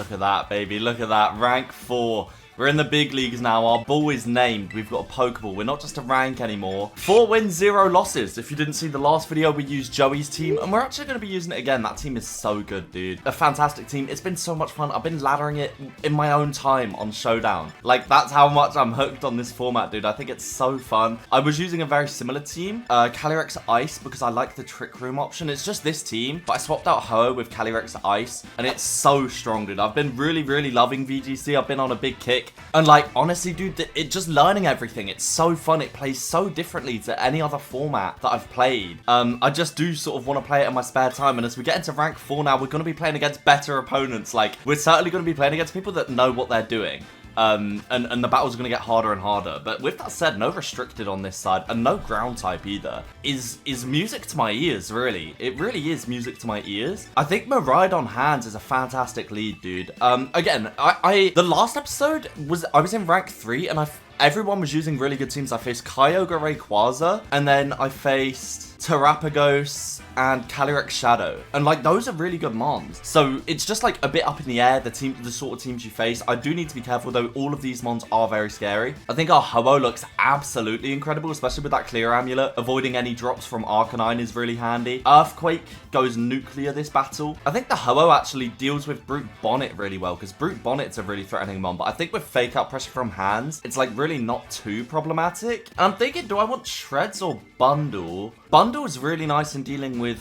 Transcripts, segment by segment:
Look at that, baby. Look at that. Rank 4. We're in the big leagues now. Our ball is named. We've got a Pokeball. We're not just a rank anymore. 4 wins, 0 losses. If you didn't see the last video, we used Joey's team. And we're actually going to be using it again. That team is so good, dude. A fantastic team. It's been so much fun. I've been laddering it in my own time on Showdown. Like, that's how much I'm hooked on this format, dude. I think it's so fun. I was using a very similar team. Calyrex Ice, because I like the Trick Room option. It's just this team. But I swapped out Ho-Oh with Calyrex Ice. And it's so strong, dude. I've been really, really loving VGC. I've been on a big kick. And like, honestly, dude, it just learning everything. It's so fun. It plays so differently to any other format that I've played. I just do sort of want to play it in my spare time. And as we get into rank 4 now, we're going to be playing against better opponents. Like, we're certainly going to be playing against people that know what they're doing. And the battles are going to get harder and harder. But with that said, no restricted on this side and no ground type either is music to my ears, really. It really is music to my ears. I think Miraidon Hands is a fantastic lead, dude. Again, the last episode I was in rank 3 and everyone was using really good teams. I faced Kyogre Rayquaza and then I faced Terrapagos and Calyrex Shadow, and like those are really good mons. So it's just like a bit up in the air, the sort of teams you face. I do need to be careful though. All of these mons are very scary. I think our Ho-Oh looks absolutely incredible, especially with that clear amulet. Avoiding any drops from Arcanine is really handy. Earthquake goes nuclear this battle. I think the Ho-Oh actually deals with Brute Bonnet really well, because Brute Bonnet's a really threatening mon, but I think with Fake Out Pressure from Hands, it's like really not too problematic. And I'm thinking, do I want Shreds or Bundle? Bundle is really nice in dealing with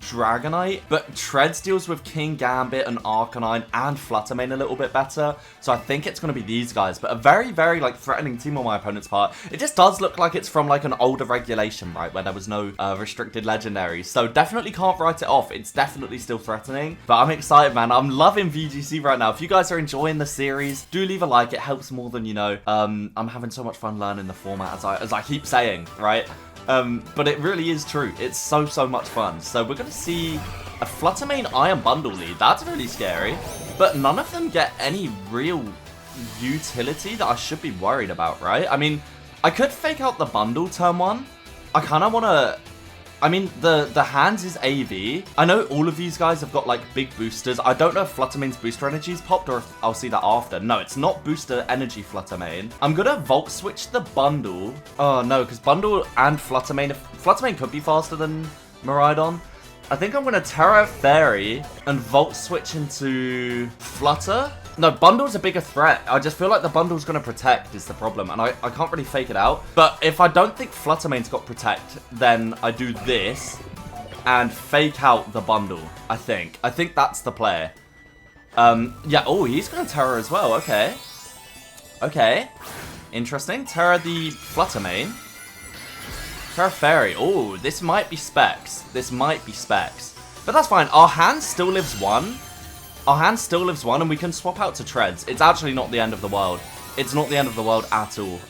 Dragonite, but Treads deals with King Gambit and Arcanine and Fluttermane a little bit better, so I think it's going to be these guys. But a very, very like threatening team on my opponent's part. It just does look like it's from like an older regulation, right, where there was no restricted legendaries, so definitely can't write it off. It's definitely still threatening, but I'm excited, man. I'm loving VGC right now. If you guys are enjoying the series, do leave a like. It helps more than you know. I'm having so much fun learning the format, as I keep saying, right? But it really is true. It's so much fun. So we're going to see a Fluttermane Iron Bundle lead. That's really scary. But none of them get any real utility that I should be worried about, right? I mean, I could fake out the bundle turn 1. I kind of want to... I mean, the Hands is AV. I know all of these guys have got, like, big boosters. I don't know if Fluttermane's booster energy is popped or if I'll see that after. No, it's not booster energy Fluttermane. I'm going to Volt Switch the bundle. Oh, no, because bundle and Fluttermane... Fluttermane could be faster than Miraidon. I think I'm going to Terra Fairy and Volt Switch into Flutter. No, Bundle's a bigger threat. I just feel like the Bundle's going to Protect is the problem, and I can't really fake it out. But if I don't think Fluttermane's got Protect, then I do this and fake out the Bundle, I think. I think that's the play. Yeah, oh, he's going to Terra as well. Okay. Okay. Interesting. Terra the Fluttermane. Terra Fairy. Oh, this might be Specs. This might be Specs. But that's fine. Our hand still lives 1. Our hand still lives 1, and we can swap out to Treads. It's actually not the end of the world. It's not the end of the world at all.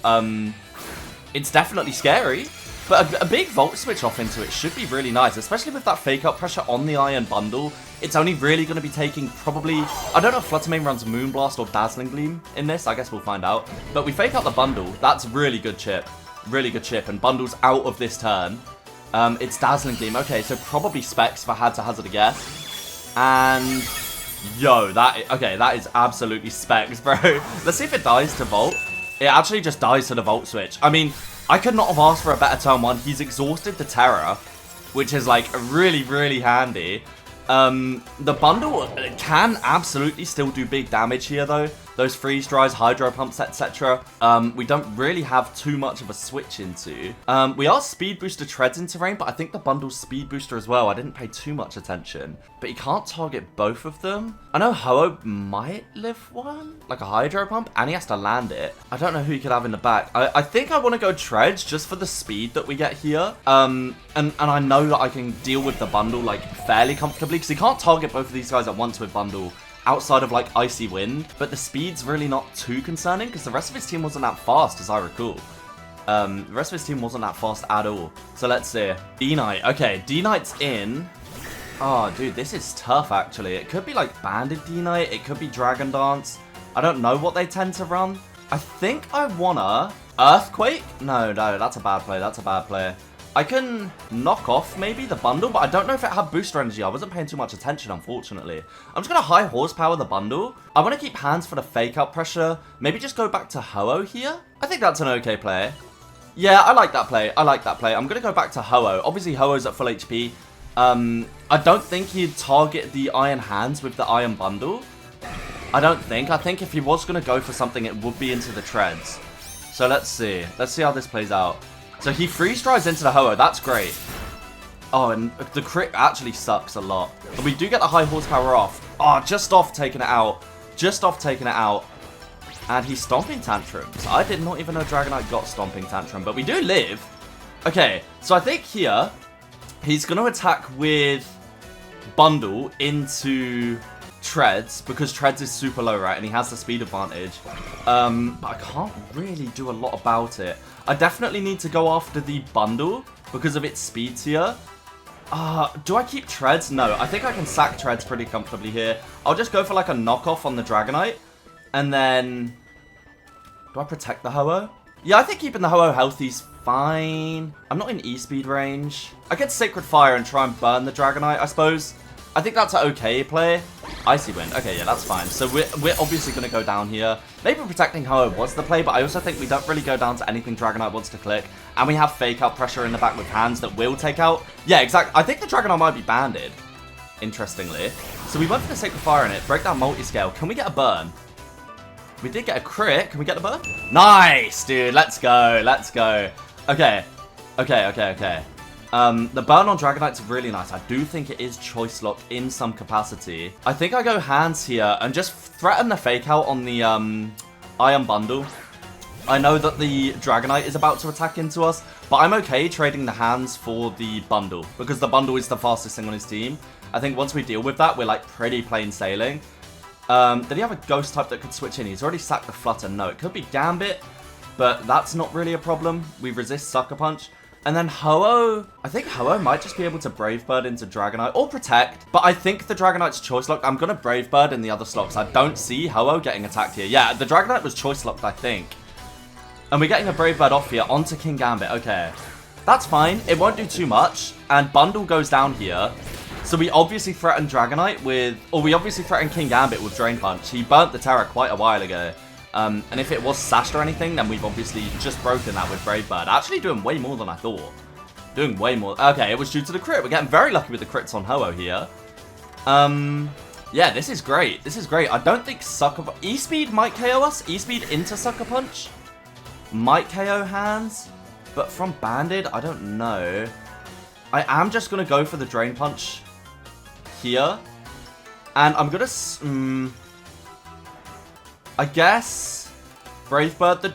It's definitely scary, but a big Volt Switch off into it should be really nice, especially with that Fake Out Pressure on the Iron Bundle. It's only really going to be taking probably... I don't know if Fluttermane runs Moonblast or Dazzling Gleam in this. I guess we'll find out. But we Fake Out the Bundle. That's really good chip. Really good chip, and Bundle's out of this turn. It's Dazzling Gleam. Okay, so probably Specs if I had to hazard a guess. And... Yo, that is absolutely Specs, bro. Let's see if it dies to Volt. It actually just dies to the Volt Switch. I mean, I could not have asked for a better turn 1. He's exhausted the Terra, which is, like, really, really handy. The bundle can absolutely still do big damage here, though. Those freeze dries, hydro pumps, etc. We don't really have too much of a switch into. We are speed booster Treads in terrain, but I think the bundle's speed booster as well. I didn't pay too much attention. But you can't target both of them. I know Ho-Oh might live 1, like a hydro pump, and he has to land it. I don't know who he could have in the back. I think I want to go Treads just for the speed that we get here. And I know that I can deal with the bundle like fairly comfortably, because he can't target both of these guys at once with bundle. Outside of like Icy Wind, but the speed's really not too concerning because the rest of his team wasn't that fast, as I recall. The rest of his team wasn't that fast at all. So let's see. D-Knight. Okay, D-Knight's in. Oh, dude, this is tough, actually. It could be like Banded D-Knight. It could be Dragon Dance. I don't know what they tend to run. I think I wanna... Earthquake? No, that's a bad play. That's a bad play. I can knock off maybe the bundle, but I don't know if it had booster energy. I wasn't paying too much attention, unfortunately. I'm just going to high horsepower the bundle. I want to keep hands for the fake out pressure. Maybe just go back to Ho-Oh here. I think that's an okay play. Yeah, I like that play. I like that play. I'm going to go back to Ho-Oh. Obviously, Ho-Oh's at full HP. I don't think he'd target the iron hands with the iron bundle. I don't think. I think if he was going to go for something, it would be into the treads. So let's see. Let's see how this plays out. So he freeze drives into the Ho-Oh. That's great. Oh, and the crit actually sucks a lot. But we do get the high horsepower off. Oh, just off taking it out. Just off taking it out. And he's Stomping Tantrums. I did not even know Dragonite got Stomping Tantrum. But we do live. Okay, so I think here, he's going to attack with Bundle into Treads. Because Treads is super low, right? And he has the speed advantage. But I can't really do a lot about it. I definitely need to go after the bundle because of its speed tier. Do I keep Treads? No, I think I can sack Treads pretty comfortably here. I'll just go for like a knockoff on the Dragonite. And then... do I protect the Ho-Oh? Yeah, I think keeping the Ho-Oh healthy is fine. I'm not in E-speed range. I get Sacred Fire and try and burn the Dragonite, I suppose. I think that's an okay play. Icy Wind. Okay, yeah, that's fine. So we're obviously going to go down here. Maybe protecting Ho-Oh was the play, but I also think we don't really go down to anything Dragonite wants to click. And we have fake out pressure in the back with hands that will take out. Yeah, exactly. I think the Dragonite might be banded, interestingly. So we went for the Sacred Fire in it. Break down multi-scale. Can we get a burn? We did get a crit. Can we get the burn? Nice, dude. Let's go. Let's go. Okay. Okay. The burn on Dragonite's really nice. I do think it is choice locked in some capacity. I think I go hands here and just threaten the fake out on the Iron Bundle. I know that the Dragonite is about to attack into us, but I'm okay trading the hands for the bundle because the bundle is the fastest thing on his team. I think once we deal with that, we're like pretty plain sailing. Did he have a ghost type that could switch in? He's already sacked the Flutter. No, it could be Gambit, but that's not really a problem. We resist Sucker Punch. And then Ho-Oh, I think Ho-Oh might just be able to Brave Bird into Dragonite or Protect. But I think the Dragonite's choice locked. I'm going to Brave Bird in the other slots. I don't see Ho-Oh getting attacked here. Yeah, the Dragonite was choice locked, I think. And we're getting a Brave Bird off here onto King Gambit. Okay, that's fine. It won't do too much. And Bundle goes down here. So we obviously threaten Dragonite with, or we obviously threaten King Gambit with Drain Punch. He burnt the Terra quite a while ago. And if it was sashed or anything, then we've obviously just broken that with Brave Bird. Actually doing way more than I thought. Doing way more. Okay, it was due to the crit. We're getting very lucky with the crits on Ho-Oh here. Yeah, this is great. This is great. I don't think Sucker Punch... E-Speed might KO us. E-Speed into Sucker Punch might KO hands. But from Banded, I don't know. I am just going to go for the Drain Punch here. And I'm going to... I guess Brave Bird the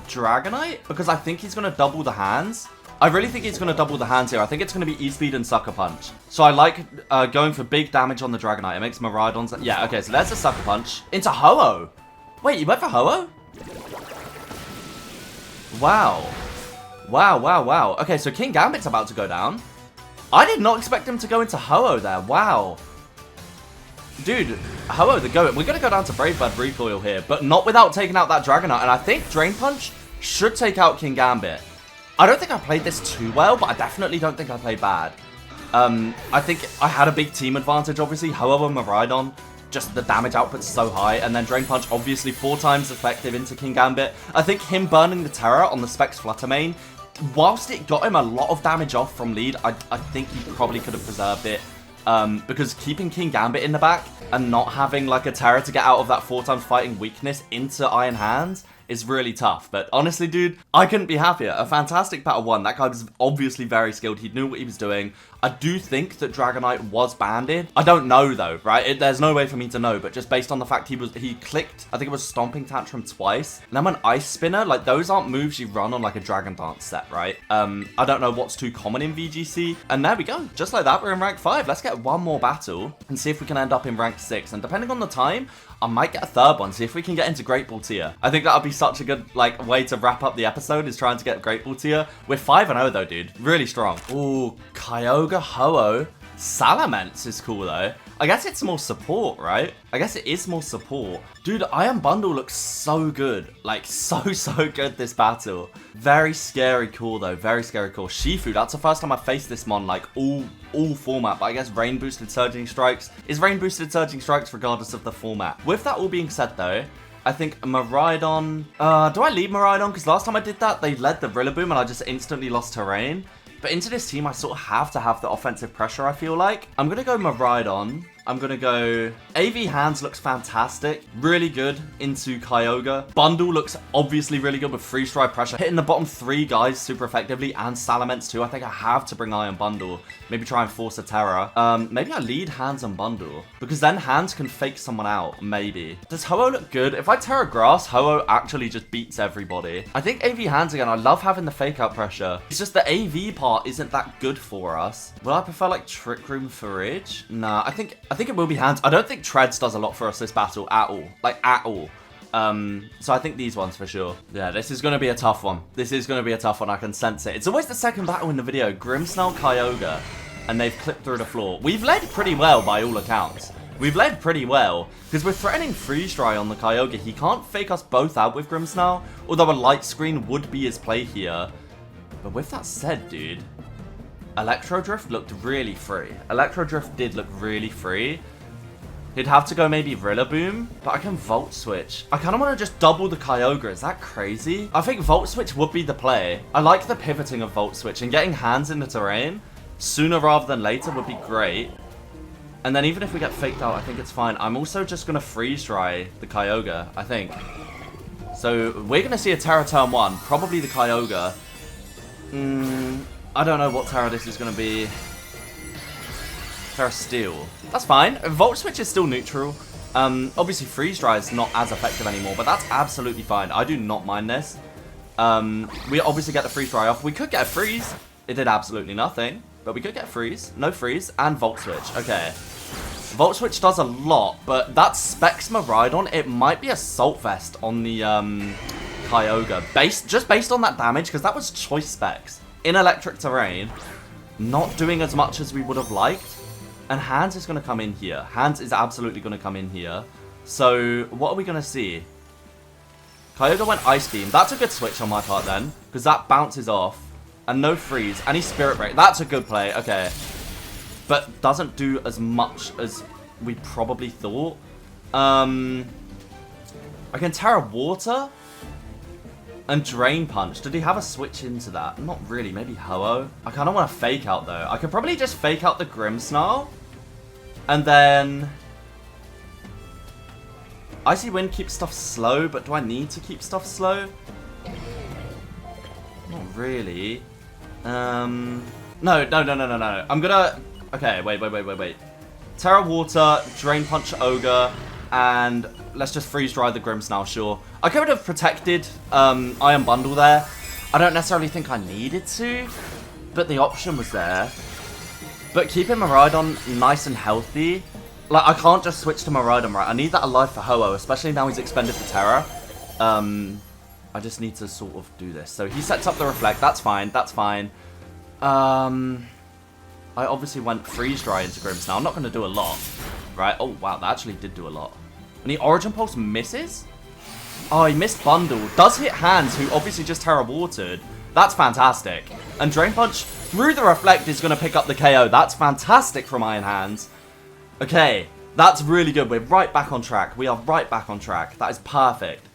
Dragonite? Because I think he's going to double the hands. I really think he's going to double the hands here. I think it's going to be E-Speed and Sucker Punch. So I like going for big damage on the Dragonite. It makes Miraidon's... yeah, okay, so there's a Sucker Punch. Into Ho-Oh. Wait, you went for Ho-Oh? Wow. Wow. Okay, so King Gambit's about to go down. I did not expect him to go into Ho-Oh there. Wow. Dude, Ho-Oh the goat. We're going to go down to Brave Bird Recoil here, but not without taking out that Dragonite. And I think Drain Punch should take out King Gambit. I don't think I played this too well, but I definitely don't think I played bad. I think I had a big team advantage, obviously. Ho-Oh and Miraidon, just the damage output's so high. And then Drain Punch, obviously 4 times effective into King Gambit. I think him burning the Terra on the Specs Flutter main, whilst it got him a lot of damage off from lead, I think he probably could have preserved it. Because keeping King Gambit in the back and not having like a Terra to get out of that 4 times fighting weakness into Iron Hands is really tough. But honestly, dude, I couldn't be happier. A fantastic battle 1. That guy was obviously very skilled. He knew what he was doing. I do think that Dragonite was banded. I don't know though, right? There's no way for me to know, but just based on the fact he clicked, I think it was Stomping Tantrum twice. And then an Ice Spinner, like those aren't moves you run on like a Dragon Dance set, right? I don't know what's too common in VGC. And there we go. Just like that, we're in rank 5. Let's get one more battle and see if we can end up in rank 6. And depending on the time, I might get a 3rd one, see if we can get into Great Ball tier. I think that would be such a good like way to wrap up the episode, is trying to get Great Ball tier. We're 5-0 though, dude. Really strong. Ooh, Kyogre Ho-Oh. Salamence is cool though. I guess it's more support, right? I guess it is more support. Dude, Iron Bundle looks so good. Like, so good this battle. Very scary cool, though. Very scary cool. Shifu, that's the first time I faced this mon, like, all format. But I guess Rain Boosted Surging Strikes is Rain Boosted Surging Strikes regardless of the format. With that all being said, though, I think Miraidon... do I lead Miraidon? Because last time I did that, they led the Rillaboom and I just instantly lost terrain. But into this team, I sort of have to have the offensive pressure, I feel like. I'm going to go Miraidon. I'm going to go... AV Hands looks fantastic. Really good into Kyogre. Bundle looks obviously really good with Freeze Dry Pressure. Hitting the bottom 3 guys super effectively. And Salamence too. I think I have to bring Iron Bundle. Maybe try and force a Terra. Maybe I lead Hands and Bundle. Because then Hands can fake someone out. Maybe. Does Ho-Oh look good? If I Terra Grass, Ho-Oh actually just beats everybody. I think AV Hands again. I love having the fake out pressure. It's just the AV part isn't that good for us. Will I prefer like Trick Room Forage? Nah, I think it will be Hands. I don't think Treads does a lot for us this battle at all. Like, at all. So I think these ones for sure. Yeah, this is going to be a tough one. This is going to be a tough one. I can sense it. It's always the second battle in the video. Grimmsnarl, Kyogre. And they've clipped through the floor. We've led pretty well by all accounts. We've led pretty well. Because we're threatening Freeze Dry on the Kyogre. He can't fake us both out with Grimmsnarl. Although a Light Screen would be his play here. But with that said, dude... Electro Drift looked really free. Electro Drift did look really free. He'd have to go maybe Rillaboom, but I can Volt Switch. I kind of want to just double the Kyogre. Is that crazy? I think Volt Switch would be the play. I like the pivoting of Volt Switch, and getting Hands in the terrain sooner rather than later would be great. And then even if we get faked out, I think it's fine. I'm also just going to Freeze Dry the Kyogre, I think. So we're going to see a Terra turn 1, probably the Kyogre. I don't know what Terra this is going to be. Terra Steel. That's fine. Volt Switch is still neutral. Obviously Freeze Dry is not as effective anymore, but that's absolutely fine. I do not mind this. We obviously get the Freeze Dry off. We could get a Freeze. It did absolutely nothing, but we could get a Freeze. No Freeze and Volt Switch. Okay. Volt Switch does a lot, but that specs Miraidon. It might be Assault Vest on the Kyogre. Just based on that damage, because that was choice specs. In electric terrain, not doing as much as we would have liked. And Hands is going to come in here. Hands is absolutely going to come in here. So, what are we going to see? Kyogre went Ice Beam. That's a good switch on my part then. Because that bounces off. And no Freeze. And he's Spirit Break. That's a good play. Okay. But doesn't do as much as we probably thought. I can Terra Water. And Drain Punch. Did he have a switch into that? Not really. Maybe Ho-Oh. I kind of want to fake out, though. I could probably just fake out the Grimmsnarl. And then... Icy Wind keeps stuff slow, but do I need to keep stuff slow? Not really. No. I'm gonna... Okay, wait. Terra Water, Drain Punch Ogre, and let's just Freeze Dry the Grimmsnarl, sure. I could have protected Iron Bundle there. I don't necessarily think I needed to, but the option was there. But keeping Miraidon nice and healthy, like I can't just switch to Miraidon, right? I need that alive for Ho-Oh, especially now he's expended the Terra. I just need to sort of do this. So he sets up the Reflect, that's fine. I obviously went Freeze Dry into Grimmsnarl. I'm not going to do a lot, right? Oh, wow, that actually did do a lot. And the Origin Pulse misses? Oh, he missed Bundle. Does hit Hands, who obviously just Terra Watered. That's fantastic. And Drain Punch through the Reflect is going to pick up the KO. That's fantastic from Iron Hands. Okay, that's really good. We're right back on track. We are right back on track. That is perfect.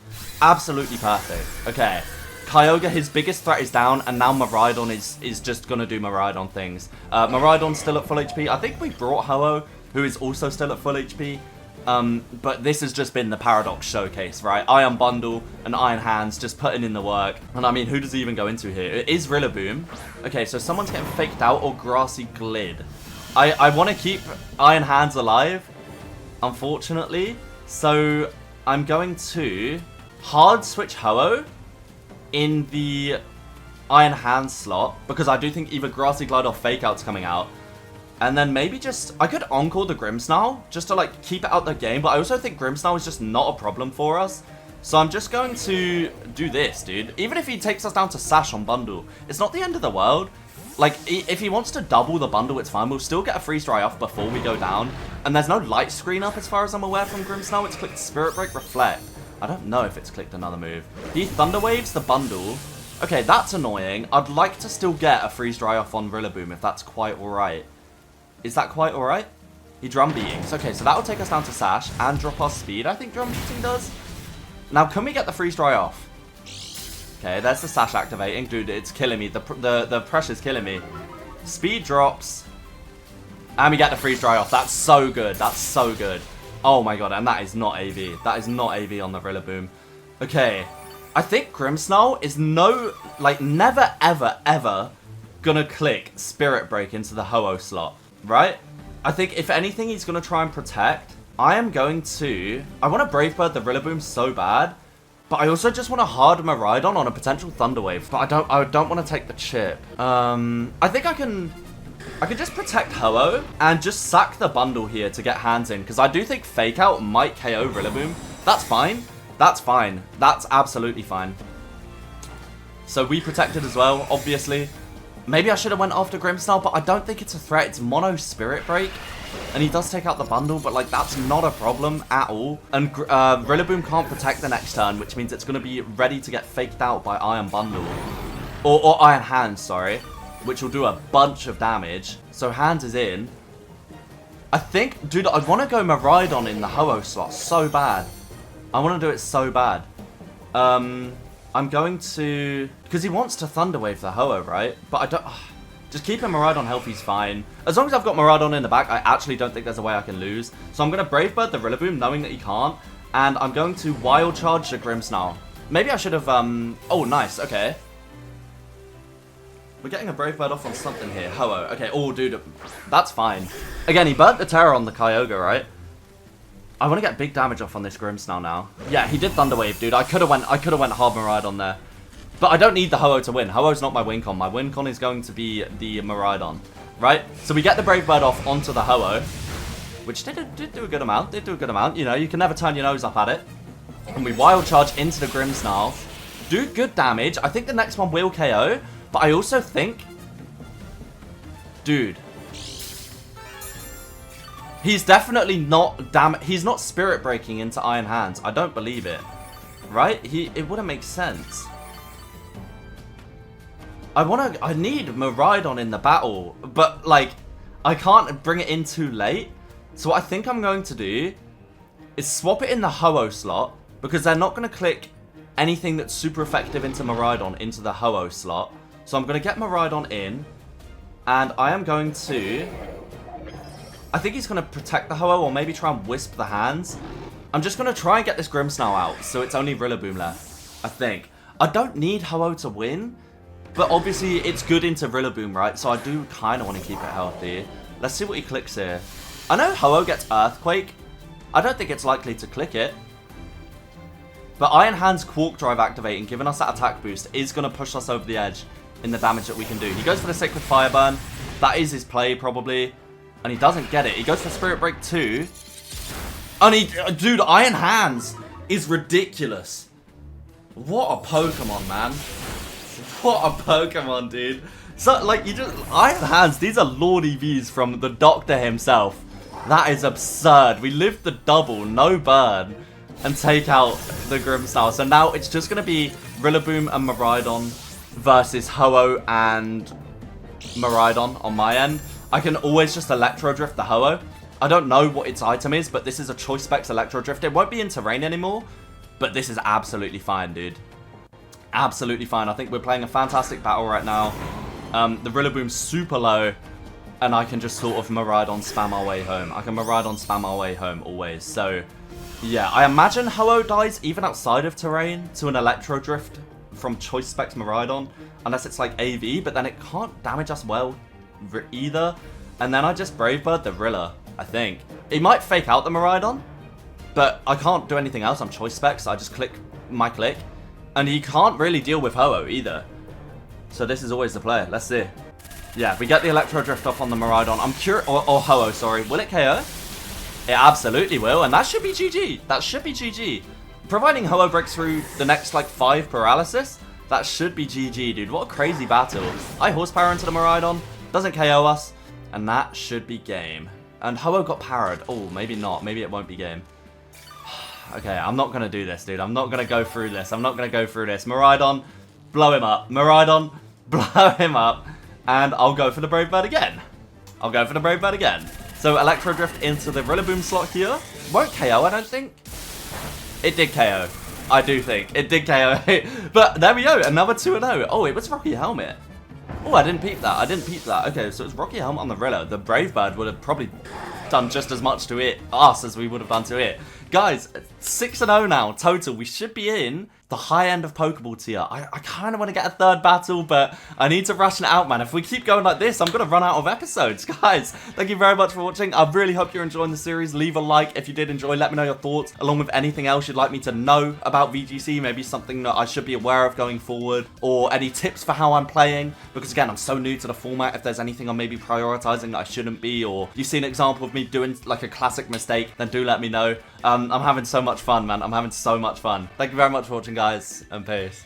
Absolutely perfect. Okay. Kyogre, his biggest threat is down, and now Miraidon is just going to do Miraidon things. Miraidon's still at full HP. I think we brought Ho-Oh, who is also still at full HP. But this has just been the Paradox showcase, right? Iron Bundle and Iron Hands just putting in the work. And I mean, who does he even go into here? It is Rillaboom. Okay, so someone's getting faked out or Grassy Glid. I want to keep Iron Hands alive, unfortunately. So I'm going to hard switch Ho-Oh in the Iron Hands slot, because I do think either Grassy Glide or Fake Out's coming out. And then maybe just... I could Encore the Grimmsnarl, just to, like, keep it out the game. But I also think Grimmsnarl is just not a problem for us. So I'm just going to do this, dude. Even if he takes us down to Sash on Bundle, it's not the end of the world. Like, if he wants to double the bundle, it's fine. We'll still get a freeze dry off before we go down. And there's no light screen up as far as I'm aware from Grimmsnarl. It's clicked Spirit Break, Reflect. I don't know if it's clicked another move. He Thunder Waves the bundle. Okay, that's annoying. I'd like to still get a freeze dry off on Rillaboom if that's quite alright. Is that quite alright? He Drum Beatings. Okay, so that will take us down to Sash and drop our speed, I think Drum Beating does. Now, can we get the freeze dry off? Okay, there's the Sash activating. Dude, it's killing me. The pressure's killing me. Speed drops. And we get the freeze dry off. That's so good. That's so good. Oh my god, and that is not AV. That is not AV on the Rillaboom. Okay. I think Grimmsnarl is never, ever, ever gonna click Spirit Break into the Ho-Oh slot, right? I think if anything, he's gonna try and protect. I want to Brave Bird the Rillaboom so bad, but I also just want to hard Miraidon on a potential Thunder Wave. But I don't want to take the chip. I think I can just protect Ho-Oh and just sack the bundle here to get hands in, because I do think Fake Out might KO Rillaboom. That's fine. That's fine. That's absolutely fine. So we protected as well, obviously. Maybe I should have went after Grimmsnarl, but I don't think it's a threat. It's mono Spirit Break, and he does take out the bundle, but like that's not a problem at all. And Rillaboom can't protect the next turn, which means it's going to be ready to get faked out by Iron Bundle. Or Iron Hands, sorry, which will do a bunch of damage. So Hands is in. I think, dude, I want to go Miraidon in the Ho-Oh slot so bad. I want to do it so bad. I'm going to... Because he wants to Thunder Wave the Ho-Oh, right? But I don't... Just keeping Miraidon healthy's fine. As long as I've got Miraidon in the back, I actually don't think there's a way I can lose. So I'm going to Brave Bird the Rillaboom, knowing that he can't. And I'm going to Wild Charge the Grimmsnarl. Maybe I should have... Oh, nice. Okay. We're getting a Brave Bird off on something here. Ho-Oh. Okay. Oh, dude. That's fine. Again, he burnt the Terror on the Kyogre, right? I want to get big damage off on this Grimmsnarl now. Yeah, he did Thunder Wave, dude. I could have went hard Miraidon there. But I don't need the Ho-Oh to win. Ho-Oh's not my win con. My win con is going to be the Miraidon, right? So we get the Brave Bird off onto the Ho-Oh, which did do a good amount. Did do a good amount. You know, you can never turn your nose up at it. And we Wild Charge into the Grimmsnarl. Do good damage. I think the next one will KO. But I also think... Dude... He's definitely not he's not Spirit Breaking into Iron Hands. I don't believe it. Right? It wouldn't make sense. I need Miraidon in the battle, but like I can't bring it in too late. So what I think I'm going to do is swap it in the Ho-Oh slot, because they're not going to click anything that's super effective into Miraidon into the Ho-Oh slot. So I'm going to get Miraidon in, and I am going to... I think he's going to protect the Ho-Oh, or maybe try and Wisp the Hands. I'm just going to try and get this Grimmsnarl out, so it's only Rillaboom left, I think. I don't need Ho-Oh to win, but obviously it's good into Rillaboom, right? So I do kind of want to keep it healthy. Let's see what he clicks here. I know Ho-Oh gets Earthquake. I don't think it's likely to click it. But Iron Hand's Quark Drive activating, giving us that attack boost, is going to push us over the edge in the damage that we can do. He goes for the Sacred Fire Burn. That is his play, probably. And he doesn't get it. He goes for Spirit Break 2. And dude, Iron Hands is ridiculous. What a Pokemon, man. What a Pokemon, dude. So, like, Iron Hands, these are Lord EVs from the Doctor himself. That is absurd. We live the double, no burn, and take out the Grimmsnarl. So now it's just going to be Rillaboom and Miraidon versus Ho-Oh and Miraidon on my end. I can always just Electro Drift the Ho-Oh. I don't know what its item is, but this is a Choice Specs Electro Drift. It won't be in terrain anymore, but this is absolutely fine, dude. Absolutely fine. I think we're playing a fantastic battle right now. The Rillaboom's super low, and I can just sort of Miraidon spam our way home. I can Miraidon spam our way home always. So, yeah, I imagine Ho-Oh dies even outside of terrain to an Electro Drift from Choice Specs Miraidon, unless it's like AV, but then it can't damage us well either. And then I just Brave Bird the Rilla, I think. It might fake out the Miraidon, but I can't do anything else. I'm Choice Specs, so I just click my click. And he can't really deal with Ho-Oh either. So this is always the play. Let's see. Yeah, we get the Electro Drift off on the Miraidon. I'm curious, or Ho-Oh, sorry. Will it KO? It absolutely will, and that should be GG. That should be GG. Providing Ho-Oh breaks through the next, like, 5 paralysis, That should be GG, dude. What a crazy battle. I horsepower into the Miraidon. Doesn't KO us. And that should be game. And Ho-Oh got powered. Oh, maybe not. Maybe it won't be game. Okay, I'm not going to do this, dude. I'm not going to go through this. I'm not going to go through this. Miraidon, blow him up. Miraidon, blow him up. And I'll go for the Brave Bird again. I'll go for the Brave Bird again. So Electro Drift into the Rillaboom slot here. Won't KO, I don't think. It did KO. I do think. It did KO. But there we go. Another 2-0. Oh, it was Rocky Helmet. Oh, I didn't peep that. I didn't peep that. Okay, so it's Rocky Helmet on the Rilla. The Brave Bird would have probably done just as much to us as we would have done to it. Guys, 6-0 now total. We should be in the high end of Pokeball tier. I kind of want to get a third battle, but I need to ration it out, man. If we keep going like this, I'm going to run out of episodes. Guys, thank you very much for watching. I really hope you're enjoying the series. Leave a like if you did enjoy. Let me know your thoughts, along with anything else you'd like me to know about VGC. Maybe something that I should be aware of going forward, or any tips for how I'm playing. Because again, I'm so new to the format. If there's anything I'm maybe prioritizing that I shouldn't be, or you see an example of me doing like a classic mistake, then do let me know. I'm having so much fun, man. I'm having so much fun. Thank you very much for watching, guys, and peace.